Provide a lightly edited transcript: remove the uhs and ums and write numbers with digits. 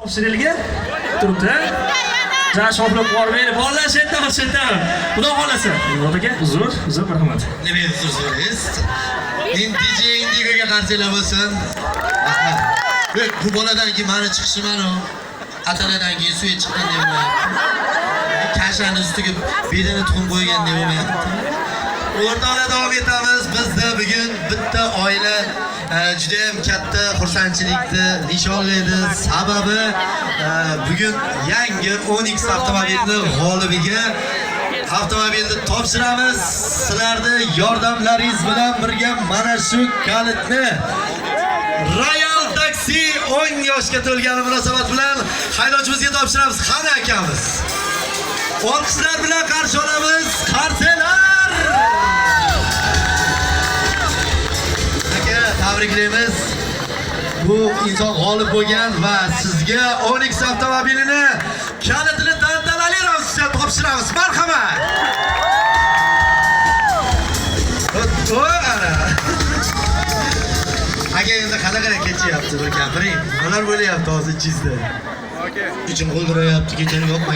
Topshirilgan turibdi. Ja shoplab bormaydi. Bolalar shetdan. Xudo xolasa. Murod aka, uzr, marhamat. Nima uzringiz? DJ Indigoga qarshilar bo'lsin. Rahmat. Bu boladan keyin meni chiqishimanu. Ataladan keyin suv chiqqan deb o'ylayapti. Kashani ustiga bedana tuxum qo'ygan deb o'ylayapti. O'rtoqlar, davom etamiz. Bizda bugun bitta oila juda ham katta xursandchilikni nishonlaydi. Sababi bugun yangi 10X avtomobilni g'olibiga avtomobilni topshiramiz. Sizlarning yordamlaringiz bilan birga mana shu kalitni Royal Taxi 10 yoshga to'lgani munosabat bilan haydovchimizga topshiramiz. Qani akamiz. Olqishlar bilan qarshi olamiz. Qarselar! Aka, tabriklaymiz. Bu inson g'olib bo'lgan va sizga 10X avtomobilini kalitini tantanali ravishda topshiramiz. Marhamat. Aka, endi qanaqa kechyapti bir gapiring. Ular bo'layapti hozir ichingizda. Ichim g'ildirayapti, kechani yo'q.